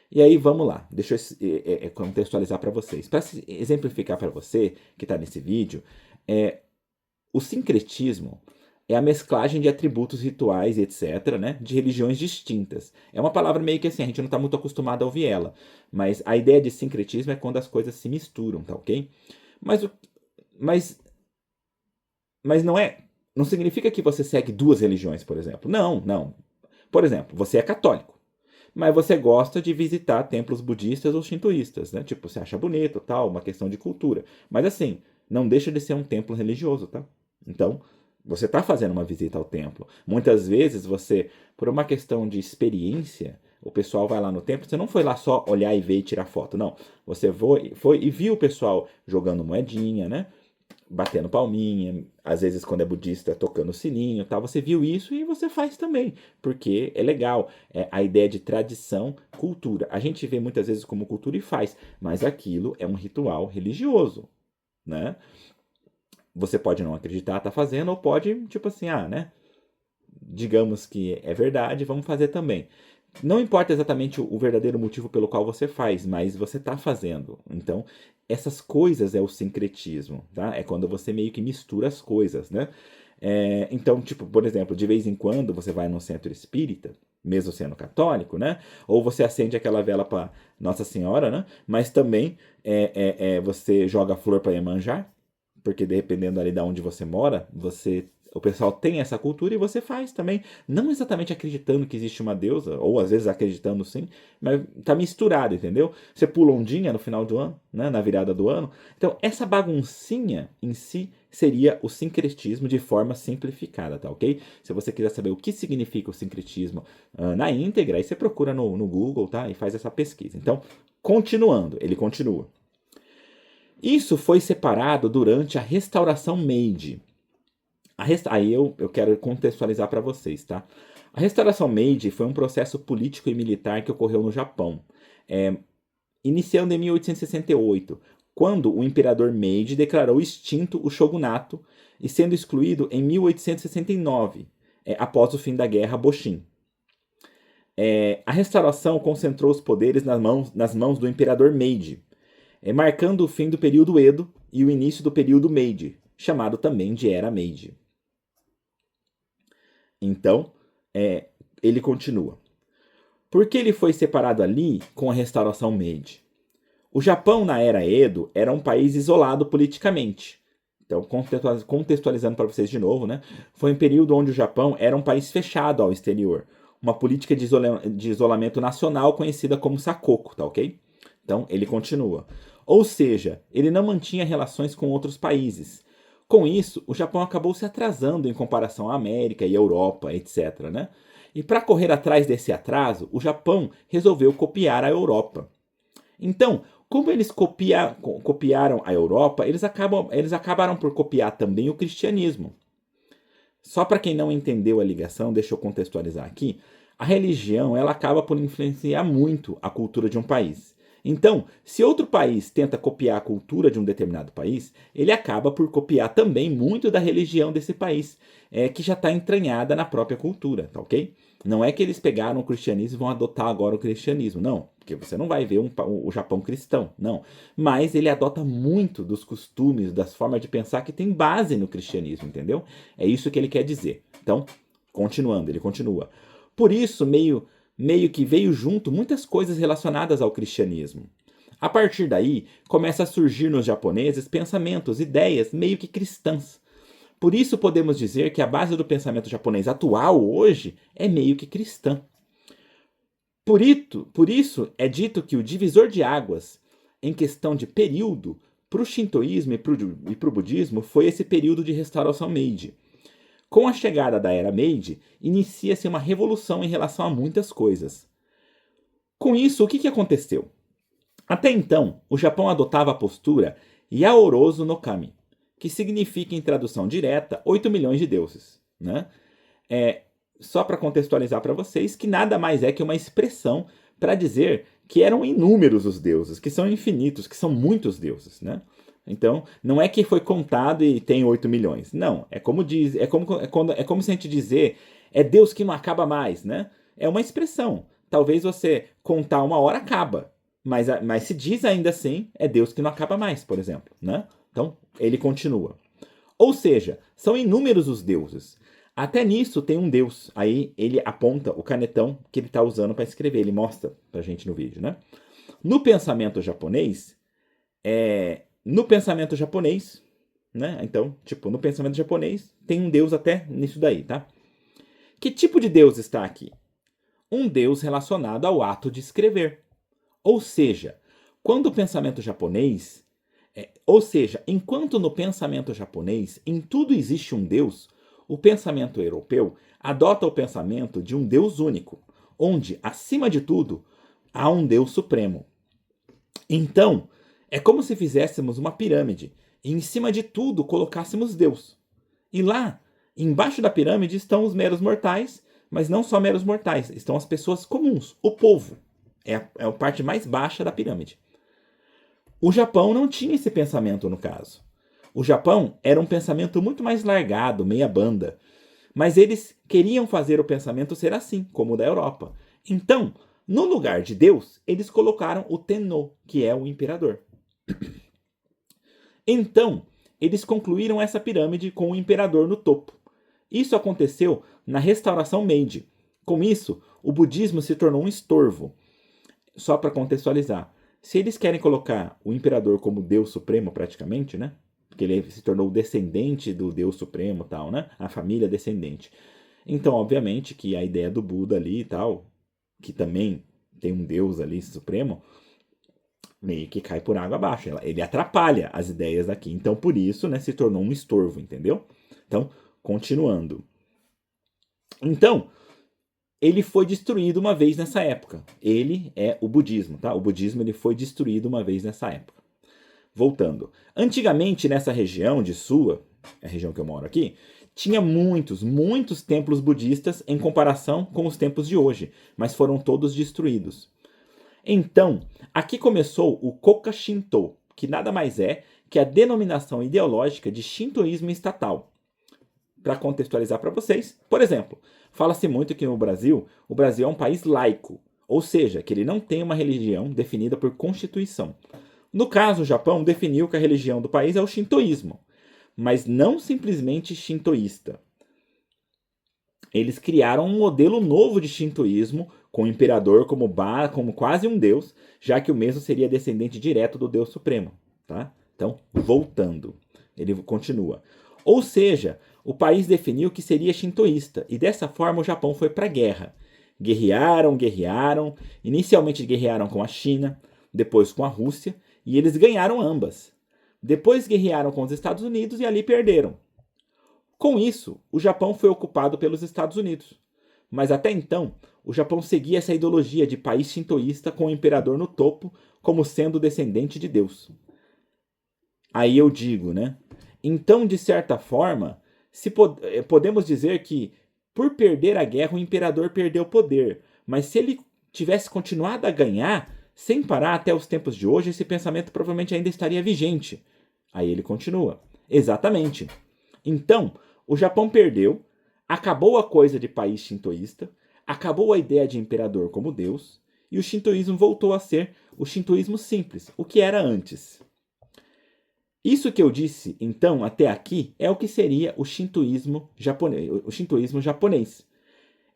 E aí, vamos lá, deixa eu contextualizar para vocês. Para exemplificar para você que está nesse vídeo, o sincretismo é a mesclagem de atributos rituais e etc., né, de religiões distintas. É uma palavra meio que assim, a gente não está muito acostumado a ouvir ela, mas a ideia de sincretismo é quando as coisas se misturam, tá ok? Mas não significa que você segue duas religiões, por exemplo. Não. Por exemplo, você é católico, mas você gosta de visitar templos budistas ou shintoístas, né? Tipo, você acha bonito, tal, uma questão de cultura. Mas assim, não deixa de ser um templo religioso, tá? Então, você está fazendo uma visita ao templo. Muitas vezes você, por uma questão de experiência, o pessoal vai lá no templo, você não foi lá só olhar e ver e tirar foto, não. Você foi e viu o pessoal jogando moedinha, né? Batendo palminha, às vezes quando é budista tocando sininho, tal, você viu isso e você faz também, porque é legal, a ideia de tradição, cultura. A gente vê muitas vezes como cultura e faz, mas aquilo é um ritual religioso, né? Você pode não acreditar, tá fazendo, ou pode, tipo assim, né? Digamos que é verdade, vamos fazer também. Não importa exatamente o verdadeiro motivo pelo qual você faz, mas você está fazendo. Então, essas coisas é o sincretismo, tá? É quando você meio que mistura as coisas, né? Então, tipo, por exemplo, de vez em quando você vai num centro espírita, mesmo sendo católico, né? Ou você acende aquela vela para Nossa Senhora, né? Mas também você joga flor para Iemanjá, porque dependendo ali de onde você mora, o pessoal tem essa cultura e você faz também. Não exatamente acreditando que existe uma deusa, ou às vezes acreditando sim, mas tá misturado, entendeu? Você pula ondinha no final do ano, né, na virada do ano. Então, essa baguncinha em si seria o sincretismo de forma simplificada, tá ok? Se você quiser saber o que significa o sincretismo na íntegra, aí você procura no Google, tá? E faz essa pesquisa. Então, continuando, ele continua. Isso foi separado durante a restauração Meiji. Aí eu quero contextualizar para vocês, tá? A restauração Meiji foi um processo político e militar que ocorreu no Japão, iniciando em 1868, quando o imperador Meiji declarou extinto o shogunato e sendo excluído em 1869, após o fim da Guerra Boshin. A restauração concentrou os poderes nas mãos do imperador Meiji, marcando o fim do período Edo e o início do período Meiji, chamado também de Era Meiji. Então, ele continua. Por que ele foi separado ali com a restauração Meiji? O Japão, na Era Edo, era um país isolado politicamente. Então, contextualizando para vocês de novo, né? Foi um período onde o Japão era um país fechado ao exterior. Uma política de isolamento nacional conhecida como sakoku, tá ok? Então, ele continua. Ou seja, ele não mantinha relações com outros países. Com isso, o Japão acabou se atrasando em comparação à América e Europa, etc., né? E para correr atrás desse atraso, o Japão resolveu copiar a Europa. Então, como eles copiaram a Europa, eles acabaram por copiar também o cristianismo. Só para quem não entendeu a ligação, deixa eu contextualizar aqui. A religião ela acaba por influenciar muito a cultura de um país. Então, se outro país tenta copiar a cultura de um determinado país, ele acaba por copiar também muito da religião desse país, que já está entranhada na própria cultura, tá ok? Não é que eles pegaram o cristianismo e vão adotar agora o cristianismo, não. Porque você não vai ver o Japão cristão, não. Mas ele adota muito dos costumes, das formas de pensar que tem base no cristianismo, entendeu? É isso que ele quer dizer. Então, continuando, ele continua. Por isso, meio que veio junto muitas coisas relacionadas ao cristianismo. A partir daí, começa a surgir nos japoneses pensamentos, ideias meio que cristãs. Por isso podemos dizer que a base do pensamento japonês atual hoje é meio que cristã. Por isso é dito que o divisor de águas em questão de período para o shintoísmo e para o budismo foi esse período de restauração Meiji. Com a chegada da era Meiji, inicia-se uma revolução em relação a muitas coisas. Com isso, o que aconteceu? Até então, o Japão adotava a postura Yaorozu no Kami, que significa, em tradução direta, 8 milhões de deuses. Né? Só para contextualizar para vocês, que nada mais é que uma expressão para dizer que eram inúmeros os deuses, que são infinitos, que são muitos deuses. Né? Então, não é que foi contado e tem 8 milhões. Não, é como se a gente dizer, é Deus que não acaba mais. Né? É uma expressão. Talvez você contar uma hora acaba, mas se diz ainda assim, é Deus que não acaba mais, por exemplo. Né? Então, ele continua. Ou seja, são inúmeros os deuses. Até nisso tem um deus. Aí ele aponta o canetão que ele está usando para escrever. Ele mostra para a gente no vídeo, né? No pensamento japonês, né? Então, no pensamento japonês tem um deus até nisso daí, tá? Que tipo de deus está aqui? Um deus relacionado ao ato de escrever. Ou seja, quando o pensamento japonês... enquanto no pensamento japonês em tudo existe um deus, o pensamento europeu adota o pensamento de um Deus único, onde, acima de tudo, há um Deus supremo. Então, é como se fizéssemos uma pirâmide e em cima de tudo colocássemos Deus. E lá, embaixo da pirâmide, estão os meros mortais, mas não só meros mortais, estão as pessoas comuns, o povo. É a parte mais baixa da pirâmide. O Japão não tinha esse pensamento no caso. O Japão era um pensamento muito mais largado, meia banda. Mas eles queriam fazer o pensamento ser assim, como o da Europa. Então, no lugar de Deus, eles colocaram o Tenno, que é o imperador. Então, eles concluíram essa pirâmide com o imperador no topo. Isso aconteceu na restauração Meiji. Com isso, o budismo se tornou um estorvo. Só para contextualizar, se eles querem colocar o imperador como Deus supremo praticamente, né? Porque ele se tornou descendente do Deus Supremo e tal, né? A família descendente. Então, obviamente, que a ideia do Buda ali e tal, que também tem um Deus ali supremo, meio que cai por água abaixo. Ele atrapalha as ideias daqui. Então, por isso, né, se tornou um estorvo, entendeu? Então, continuando. Então, ele foi destruído uma vez nessa época. Ele é o budismo, tá? O budismo ele foi destruído uma vez nessa época. Voltando. Antigamente, nessa região de Suwa, a região que eu moro aqui, tinha muitos templos budistas em comparação com os templos de hoje, mas foram todos destruídos. Então, aqui começou o Koka Shinto, que nada mais é que a denominação ideológica de shintoísmo estatal. Para contextualizar para vocês, por exemplo, fala-se muito que no Brasil, o Brasil é um país laico, ou seja, que ele não tem uma religião definida por Constituição. No caso, o Japão definiu que a religião do país é o shintoísmo, mas não simplesmente shintoísta. Eles criaram um modelo novo de shintoísmo, com o imperador como quase um deus, já que o mesmo seria descendente direto do Deus Supremo. Tá? Então, voltando, ele continua. Ou seja, o país definiu que seria shintoísta, e dessa forma o Japão foi para a guerra. Guerrearam, inicialmente guerrearam com a China, depois com a Rússia, e eles ganharam ambas. Depois guerrearam com os Estados Unidos e ali perderam. Com isso, o Japão foi ocupado pelos Estados Unidos. Mas até então, o Japão seguia essa ideologia de país shintoísta com o imperador no topo como sendo descendente de Deus. Aí eu digo, né? Então, de certa forma, podemos dizer que, por perder a guerra, o imperador perdeu o poder. Mas se ele tivesse continuado a ganhar, sem parar até os tempos de hoje, esse pensamento provavelmente ainda estaria vigente. Aí ele continua. Exatamente. Então, o Japão perdeu, acabou a coisa de país shintoísta, Acabou a ideia de imperador como deus e o shintoísmo voltou a ser o shintoísmo simples, o que era antes. Isso que eu disse, então, até aqui, é o que seria o shintoísmo japonês.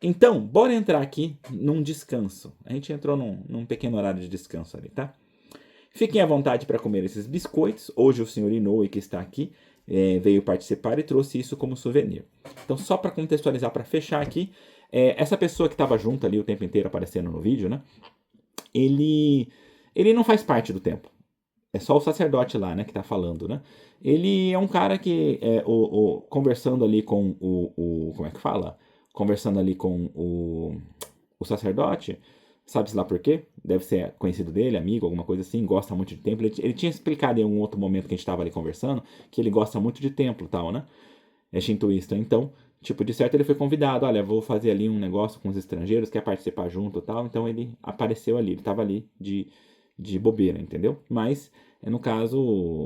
Então, bora entrar aqui num descanso. A gente entrou num pequeno horário de descanso ali, tá? Fiquem à vontade para comer esses biscoitos. Hoje o senhor Inoue, que está aqui, veio participar e trouxe isso como souvenir. Então, só para contextualizar, para fechar aqui, essa pessoa que estava junto ali o tempo inteiro aparecendo no vídeo, né? Ele não faz parte do templo. É só o sacerdote lá, né, que tá falando, né? Ele é um cara que, conversando ali com como é que fala? Conversando ali com o sacerdote, sabe-se lá por quê? Deve ser conhecido dele, amigo, alguma coisa assim, gosta muito de templo. Ele tinha explicado em um outro momento que a gente tava ali conversando, que ele gosta muito de templo e tal, né? É shintoísta. Então, tipo, de certo ele foi convidado, olha, vou fazer ali um negócio com os estrangeiros, quer participar junto e tal. Então ele apareceu ali, ele tava ali de bobeira, entendeu? Mas, no caso,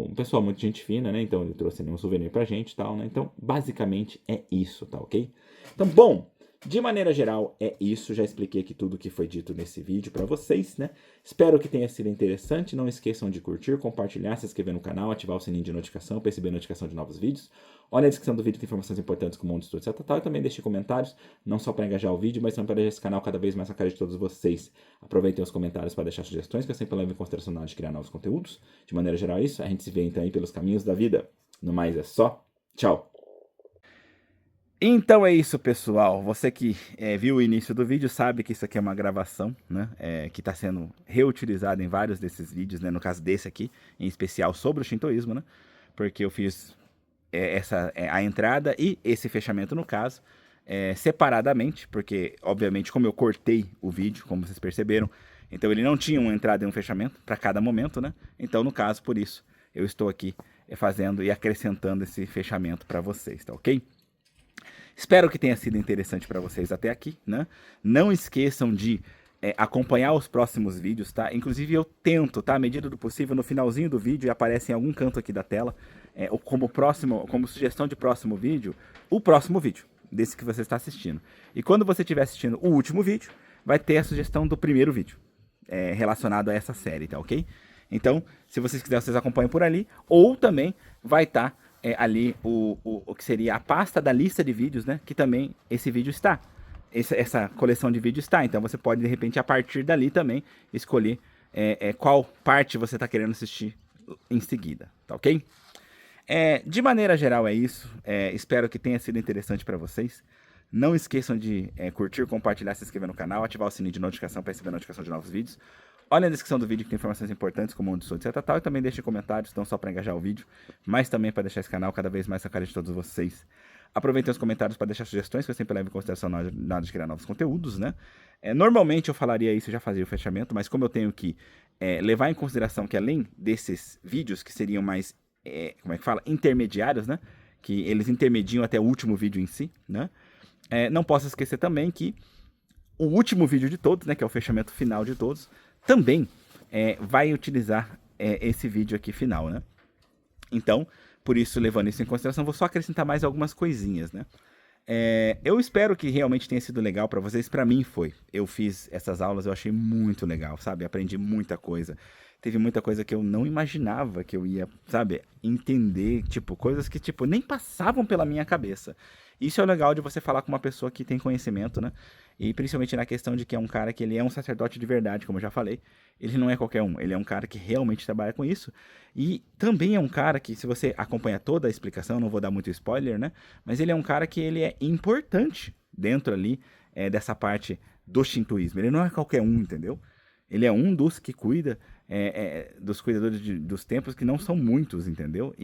um pessoal muito gente fina, né? Então ele trouxe ali um souvenir pra gente e tal, né? Então, basicamente é isso, tá ok? Então, bom, de maneira geral é isso. Já expliquei aqui tudo que foi dito nesse vídeo pra vocês, né? Espero que tenha sido interessante. Não esqueçam de curtir, compartilhar, se inscrever no canal, ativar o sininho de notificação para receber notificação de novos vídeos. Olha a descrição do vídeo, tem informações importantes como o mundo estudo, etc. E também deixe comentários, não só para engajar o vídeo, mas também para deixar esse canal cada vez mais na cara de todos vocês. Aproveitem os comentários para deixar sugestões, que eu sempre levo em consideração na hora de criar novos conteúdos. De maneira geral é isso, a gente se vê então aí pelos caminhos da vida. No mais é só, tchau! Então é isso, pessoal. Você que viu o início do vídeo sabe que isso aqui é uma gravação, né? Que está sendo reutilizada em vários desses vídeos, né? No caso desse aqui, em especial sobre o shintoísmo, né? Porque eu fiz a entrada e esse fechamento, no caso, separadamente, porque, obviamente, como eu cortei o vídeo, como vocês perceberam, então ele não tinha uma entrada e um fechamento para cada momento, né? Então, no caso, por isso, eu estou aqui fazendo e acrescentando esse fechamento para vocês, tá ok? Espero que tenha sido interessante para vocês até aqui, né? Não esqueçam de acompanhar os próximos vídeos, tá? Inclusive eu tento, tá? À medida do possível, no finalzinho do vídeo, e aparece em algum canto aqui da tela, como sugestão de próximo vídeo, o próximo vídeo, desse que você está assistindo. E quando você estiver assistindo o último vídeo, vai ter a sugestão do primeiro vídeo, relacionado a essa série, tá ok? Então, se vocês quiserem, vocês acompanham por ali, ou também vai estar ali o que seria a pasta da lista de vídeos, né? Que também esse vídeo está. Essa coleção de vídeos está. Então você pode, de repente, a partir dali também escolher qual parte você está querendo assistir em seguida, tá ok? De maneira geral é isso. Espero que tenha sido interessante para vocês. Não esqueçam de curtir, compartilhar, se inscrever no canal, ativar o sininho de notificação para receber notificação de novos vídeos. Olha na descrição do vídeo que tem informações importantes como onde sou, etc. E também deixem comentários, não só para engajar o vídeo, mas também para deixar esse canal cada vez mais na cara de todos vocês. Aproveitem os comentários para deixar sugestões, que eu sempre levo em consideração na hora de criar novos conteúdos, né? Normalmente eu falaria isso, eu já fazia o fechamento, mas como eu tenho que levar em consideração que além desses vídeos que seriam mais, como é que fala? Intermediários, né? Que eles intermediam até o último vídeo em si, né? Não posso esquecer também que o último vídeo de todos, né? Que é o fechamento final de todos, também vai utilizar esse vídeo aqui final, né? Então, por isso, levando isso em consideração, vou só acrescentar mais algumas coisinhas, né? Eu espero que realmente tenha sido legal para vocês. Para mim foi. Eu fiz essas aulas, eu achei muito legal, sabe? Aprendi muita coisa. Teve muita coisa que eu não imaginava que eu ia, sabe, entender, tipo, coisas que, tipo, nem passavam pela minha cabeça. Isso é o legal de você falar com uma pessoa que tem conhecimento, né? E principalmente na questão de que é um cara que ele é um sacerdote de verdade, como eu já falei. Ele não é qualquer um, ele é um cara que realmente trabalha com isso. E também é um cara que, se você acompanha toda a explicação, não vou dar muito spoiler, né? Mas ele é um cara que ele é importante dentro ali dessa parte do shintoísmo. Ele não é qualquer um, entendeu? Ele é um dos que cuida, dos cuidadores dos templos, que não são muitos, entendeu?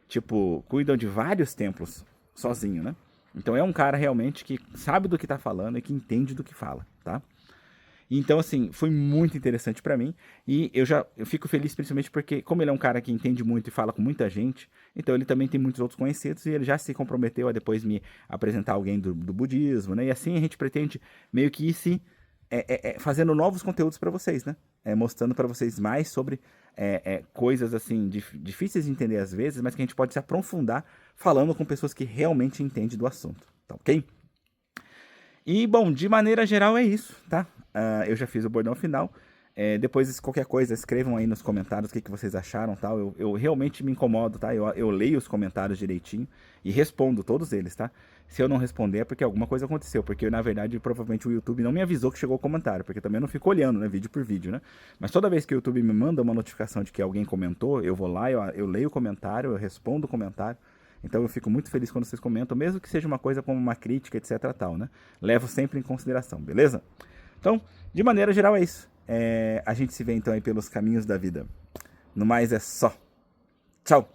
Tipo, cuidam de vários templos sozinho, né? Então é um cara realmente que sabe do que tá falando e que entende do que fala, tá? Então, assim, foi muito interessante pra mim. E eu fico feliz principalmente porque, como ele é um cara que entende muito e fala com muita gente, então ele também tem muitos outros conhecidos e ele já se comprometeu a depois me apresentar alguém do budismo, né? E assim a gente pretende meio que ir se fazendo novos conteúdos pra vocês, né? Mostrando pra vocês mais sobre coisas, assim, difíceis de entender às vezes, mas que a gente pode se aprofundar falando com pessoas que realmente entendem do assunto, tá ok? E, bom, de maneira geral é isso, tá? Eu já fiz o bordão final. Depois, qualquer coisa, escrevam aí nos comentários o que vocês acharam, tal. Eu realmente me incomodo, tá? Eu leio os comentários direitinho e respondo todos eles, tá? Se eu não responder é porque alguma coisa aconteceu, porque na verdade provavelmente o YouTube não me avisou que chegou o comentário, porque também eu não fico olhando, né, vídeo por vídeo, né? Mas toda vez que o YouTube me manda uma notificação de que alguém comentou, eu vou lá, eu leio o comentário, eu respondo o comentário. Então eu fico muito feliz quando vocês comentam, mesmo que seja uma coisa como uma crítica, etc, tal, né? Levo sempre em consideração, beleza? Então, de maneira geral é isso. A gente se vê então aí pelos caminhos da vida. No mais é só. Tchau!